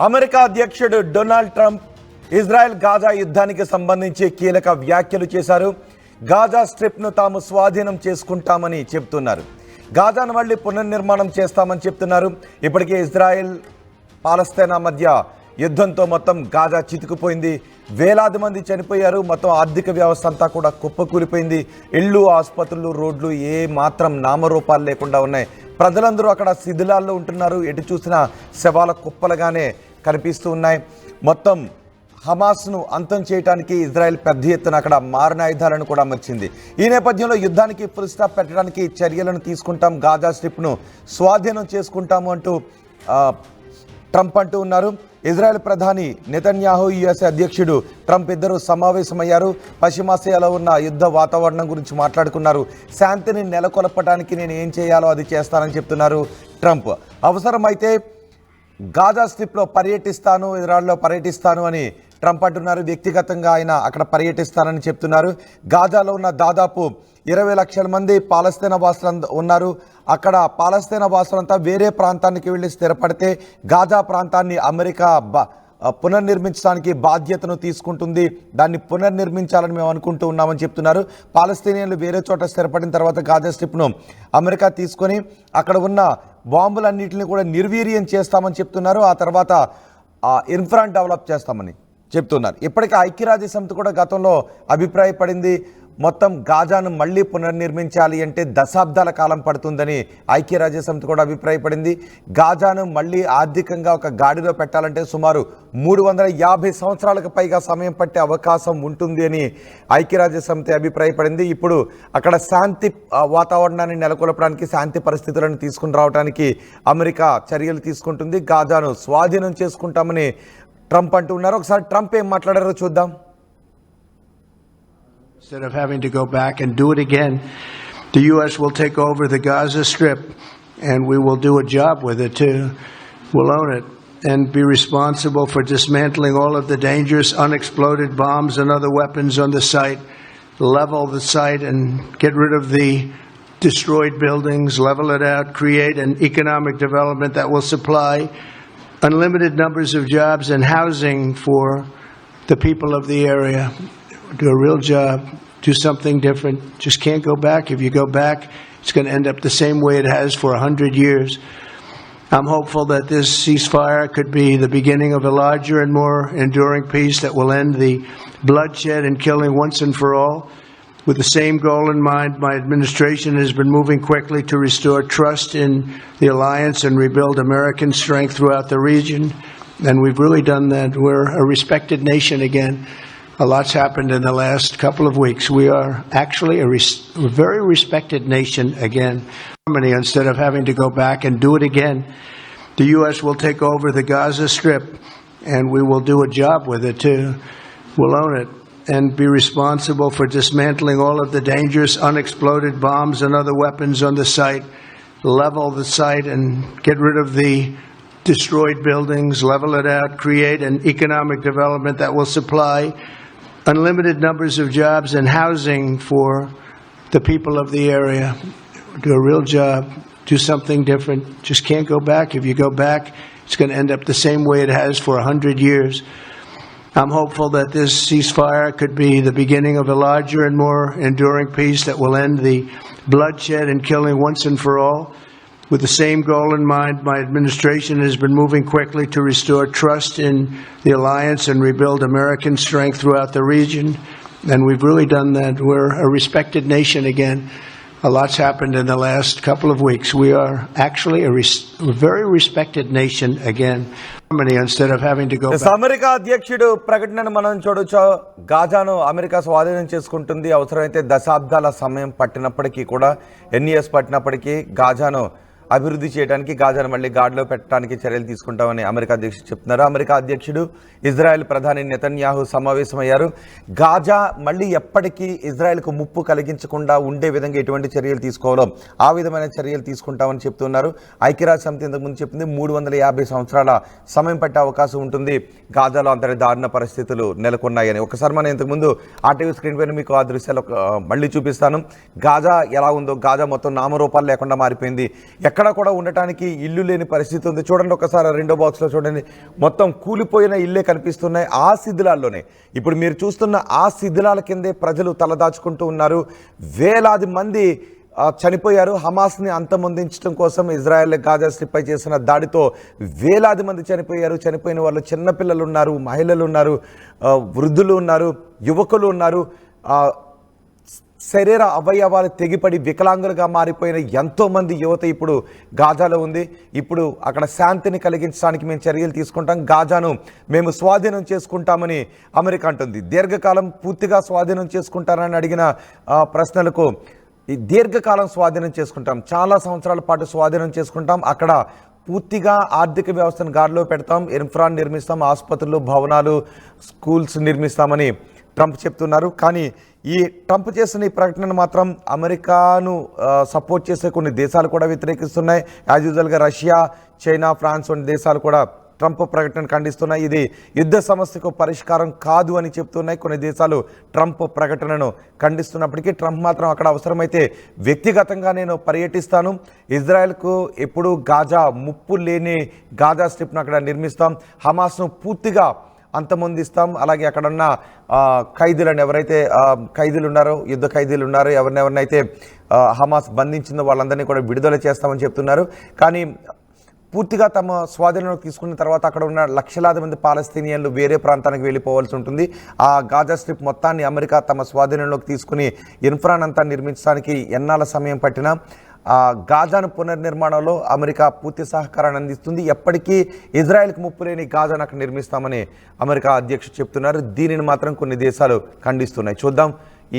America అధ్యక్షుడు Donald Trump Israel Gaza యుద్ధానికి సంబంధించి కీలక వ్యాఖ్యలు చేశారు. గాజా స్ట్రిప్ను తాము స్వాధీనం చేసుకుంటామని చెప్తున్నారు. గాజాను మళ్ళీ పునర్నిర్మాణం చేస్తామని చెప్తున్నారు. ఇప్పటికే ఇజ్రాయెల్ పాలస్తీనా మధ్య యుద్ధంతో మొత్తం గాజా చితికిపోయింది. వేలాది మంది చనిపోయారు. మొత్తం ఆర్థిక వ్యవస్థ అంతా కూడా కుప్పకూలిపోయింది. ఇళ్ళు, ఆసుపత్రులు, రోడ్లు ఏ మాత్రం నామరూపాలు లేకుండా ఉన్నాయి. ప్రజలందరూ అక్కడ శిథిలాల్లో ఉంటున్నారు. ఎటు చూసినా శవాల కుప్పలుగానే కనిపిస్తూ ఉన్నాయి. మొత్తం హమాస్ను అంతం చేయడానికి ఇజ్రాయెల్ పెద్ద ఎత్తున అక్కడ మారణాయుధాలను కూడా అమర్చింది. ఈ నేపథ్యంలో యుద్ధానికి ఫుల్ స్టాప్ పెట్టడానికి చర్యలను తీసుకుంటాం, గాజా స్ట్రిప్ను స్వాధీనం చేసుకుంటాము అంటూ ట్రంప్ అంటూ ఉన్నారు. ఇజ్రాయెల్ ప్రధాని నెతన్యాహు, యుఎస్ అధ్యక్షుడు ట్రంప్ ఇద్దరు సమావేశమయ్యారు. పశ్చిమాసియాలో ఉన్న యుద్ధ వాతావరణం గురించి మాట్లాడుకున్నారు. శాంతిని నెలకొల్పడానికి నేను ఏం చేయాలో అది చేస్తానని చెప్తున్నారు ట్రంప్. అవసరమైతే గాజా స్ట్రిప్లో పర్యటిస్తాను, ఇజ్రాయెల్లో పర్యటిస్తాను అని ట్రంప్ అంటున్నారు. వ్యక్తిగతంగా ఆయన అక్కడ పర్యటిస్తానని చెప్తున్నారు. గాజాలో ఉన్న దాదాపు 20 లక్షల మంది పాలస్తీనా వాసులు ఉన్నారు. అక్కడ పాలస్తీనా వాసులంతా వేరే ప్రాంతానికి వెళ్ళి స్థిరపడితే గాజా ప్రాంతాన్ని అమెరికా పునర్నిర్మించడానికి బాధ్యతను తీసుకుంటుంది. దాన్ని పునర్నిర్మించాలని మేము అనుకుంటూ ఉన్నామని చెప్తున్నారు. పాలస్తీనియన్లు వేరే చోట స్థిరపడిన తర్వాత గాజా స్ట్రిప్ను అమెరికా తీసుకొని అక్కడ ఉన్న బాంబులన్నింటినీ కూడా నిర్వీర్యం చేస్తామని చెప్తున్నారు. ఆ తర్వాత ఇన్ఫ్రాన్ డెవలప్ చేస్తామని చెప్తున్నారు. ఇప్పటికే ఐక్యరాజ్య సమితి కూడా గతంలో అభిప్రాయపడింది. మొత్తం గాజాను మళ్ళీ పునర్నిర్మించాలి అంటే దశాబ్దాల కాలం పడుతుందని ఐక్యరాజ్య సమితి కూడా అభిప్రాయపడింది. గాజాను మళ్ళీ ఆర్థికంగా ఒక గాడిలో పెట్టాలంటే సుమారు 350 సంవత్సరాలకు పైగా సమయం పట్టే అవకాశం ఉంటుంది అని ఐక్యరాజ్య సమితి అభిప్రాయపడింది. ఇప్పుడు అక్కడ శాంతి వాతావరణాన్ని నెలకొల్పడానికి, శాంతి పరిస్థితులను తీసుకుని రావడానికి అమెరికా చర్యలు తీసుకుంటుంది. గాజాను స్వాధీనం చేసుకుంటామని ట్రంప్ అంటూ ఉన్నారు. ఒకసారి ట్రంప్ ఏం మాట్లాడారో చూద్దాం. Instead of having to go back and do it again, the U.S. will take over the Gaza Strip, and we will do a job with it too. We'll own it and be responsible for dismantling all of the dangerous unexploded bombs and other weapons on the site, level the site and get rid of the destroyed buildings, level it out, create an economic development that will supply unlimited numbers of jobs and housing for the people of the area. Do a real job, do something different. Just can't go back. If you go back, it's going to end up the same way it has for 100 years. I'm hopeful that this ceasefire could be the beginning of a larger and more enduring peace that will end the bloodshed and killing once and for all. With the same goal in mind, my administration has been moving quickly to restore trust in the alliance and rebuild American strength throughout the region. And we've really done that. We're a respected nation again. A lot's happened in the last couple of weeks. We are actually a very respected nation again. Instead of having to go back and do it again, the U.S. will take over the Gaza Strip, and we will do a job with it too. We'll own it and be responsible for dismantling all of the dangerous unexploded bombs and other weapons on the site, level the site and get rid of the destroyed buildings, level it out, create an economic development that will supply unlimited numbers of jobs and housing for the people of the area. Do a real job, do something different. Just can't go back. If you go back, it's going to end up the same way it has for 100 years. I'm hopeful that this ceasefire could be the beginning of a larger and more enduring peace that will end the bloodshed and killing once and for all. With the same goal in mind, my administration has been moving quickly to restore trust in the alliance and rebuild American strength throughout the region. And we've really done that. We're a respected nation again. A lot's happened in the last couple of weeks. We are actually a very respected nation again. Instead of having to go back. America అధ్యక్షుడు ప్రకటనను మనం చూడొచ్చు. గాజాను America స్వాధీనం చేసుకుంటుంది. అవసరమైతే దశాబ్దాల సమయం పట్టినప్పటికీ కూడా, ఎన్ని ఇయర్స్ పట్టినప్పటికీ గాజాను అభివృద్ధి చేయడానికి, గాజాను మళ్ళీ గాడిలో పెట్టడానికి చర్యలు తీసుకుంటామని అమెరికా అధ్యక్షుడు చెప్తున్నారు. అమెరికా అధ్యక్షుడు ఇజ్రాయెల్ ప్రధాని నెతన్యాహు సమావేశమయ్యారు. గాజా మళ్ళీ ఎప్పటికీ ఇజ్రాయెల్కు ముప్పు కలిగించకుండా ఉండే విధంగా ఎటువంటి చర్యలు తీసుకోవాలో ఆ విధమైన చర్యలు తీసుకుంటామని చెప్తున్నారు. ఐక్యరాజ్య సమితి ఇంతకుముందు చెప్పింది 350 సంవత్సరాల సమయం పట్టే అవకాశం ఉంటుంది. గాజాలో అంతటి దారుణ పరిస్థితులు నెలకొన్నాయని. ఒకసారి మనం ఇంతకుముందు ఆర్టీవీ స్క్రీన్ పైన మీకు ఆ దృశ్యాలు మళ్ళీ చూపిస్తాను. గాజా ఎలా ఉందో, గాజా మొత్తం నామరూపాలు లేకుండా మారిపోయింది. ఎక్కడ ఎక్కడ కూడా ఉండటానికి ఇల్లు లేని పరిస్థితి ఉంది. చూడండి ఒకసారి రెండో బాక్స్లో చూడండి, మొత్తం కూలిపోయిన ఇల్లే కనిపిస్తున్నాయి. ఆ శిథిలాల్లోనే ఇప్పుడు మీరు చూస్తున్న ఆ శిథిలాల కిందే ప్రజలు తలదాచుకుంటూ ఉన్నారు. వేలాది మంది చనిపోయారు. హమాస్ని అంతమొందించడం కోసం ఇజ్రాయెల్ గాజా స్ట్రిప్పై చేసిన దాడితో వేలాది మంది చనిపోయారు. చనిపోయిన వాళ్ళు చిన్నపిల్లలు ఉన్నారు, మహిళలు ఉన్నారు, వృద్ధులు ఉన్నారు, యువకులు ఉన్నారు. శరీర అవయవాలు తెగిపడి వికలాంగులుగా మారిపోయిన ఎంతోమంది యువత ఇప్పుడు గాజాలో ఉంది. ఇప్పుడు అక్కడ శాంతిని కలిగించడానికి మేము చర్యలు తీసుకుంటాం, గాజాను మేము స్వాధీనం చేసుకుంటామని అమెరికా అంటుంది. దీర్ఘకాలం పూర్తిగా స్వాధీనం చేసుకుంటారని అడిగిన ప్రశ్నలకు ఈ దీర్ఘకాలం స్వాధీనం చేసుకుంటాం, చాలా సంవత్సరాల పాటు స్వాధీనం చేసుకుంటాం, అక్కడ పూర్తిగా ఆర్థిక వ్యవస్థను గాడిలో పెడతాం, ఇన్ఫ్రాన్ నిర్మిస్తాం, ఆసుపత్రులు, భవనాలు, స్కూల్స్ నిర్మిస్తామని ట్రంప్ చెప్తున్నారు. కానీ ఈ ట్రంప్ చేసిన ఈ ప్రకటనను మాత్రం అమెరికాను సపోర్ట్ చేసే కొన్ని దేశాలు కూడా వ్యతిరేకిస్తున్నాయి. యాజ్ యూజువల్గా రష్యా, చైనా, ఫ్రాన్స్ వంటి దేశాలు కూడా ట్రంప్ ప్రకటన ఖండిస్తున్నాయి. ఇది యుద్ధ సమస్యకు పరిష్కారం కాదు అని చెప్తున్నాయి. కొన్ని దేశాలు ట్రంప్ ప్రకటనను ఖండిస్తున్నప్పటికీ ట్రంప్ మాత్రం అక్కడ అవసరమైతే వ్యక్తిగతంగా నేను పర్యటిస్తాను, ఇజ్రాయెల్కు ఎప్పుడు గాజా ముప్పు లేని గాజా స్ట్రిప్ను అక్కడ నిర్మిస్తాం, హమాస్ను పూర్తిగా అంతమొందిస్తాం, అలాగే అక్కడ ఉన్న ఖైదీలను ఎవరైతే ఖైదీలు ఉన్నారో, యుద్ధ ఖైదీలు ఉన్నారో, ఎవరినైతే హమాస్ బంధించిందో వాళ్ళందరినీ కూడా విడుదల చేస్తామని చెప్తున్నారు. కానీ పూర్తిగా తమ స్వాధీనంలోకి తీసుకున్న తర్వాత అక్కడ ఉన్న లక్షలాది మంది పాలస్తీనియన్లు వేరే ప్రాంతానికి వెళ్ళిపోవాల్సి ఉంటుంది. ఆ గాజా స్ట్రిప్ మొత్తాన్ని అమెరికా తమ స్వాధీనంలోకి తీసుకుని ఇన్ఫ్రాన్ అంతా నిర్మించడానికి ఎన్నాళ్ళ సమయం పట్టినా గాజాను పునర్నిర్మాణంలో అమెరికా పూర్తి సహకారాన్ని అందిస్తుంది. ఎప్పటికీ ఇజ్రాయెల్కి ముప్పు లేని గాజాను అక్కడ నిర్మిస్తామని అమెరికా అధ్యక్షుడు చెప్తున్నారు. దీనిని మాత్రం కొన్ని దేశాలు ఖండిస్తున్నాయి. చూద్దాం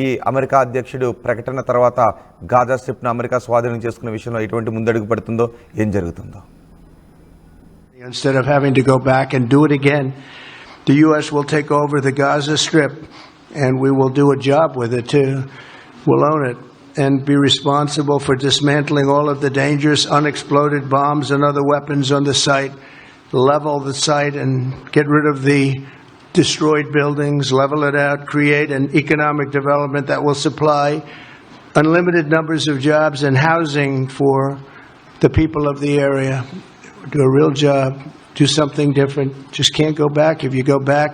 ఈ అమెరికా అధ్యక్షుడు ప్రకటన తర్వాత గాజా స్ట్రిప్ను అమెరికా స్వాధీనం చేసుకునే విషయంలో ఎటువంటి ముందడుగు పడుతుందో, ఏం జరుగుతుందో. Instead of having to go back and do it again, the U.S. will take over the Gaza Strip, and we will do a job with it too. We'll own it and be responsible for dismantling all of the dangerous unexploded bombs and other weapons on the site, level the site and get rid of the destroyed buildings, level it out, create an economic development that will supply unlimited numbers of jobs and housing for the people of the area. Do a real job, do something different. Just can't go back. If you go back,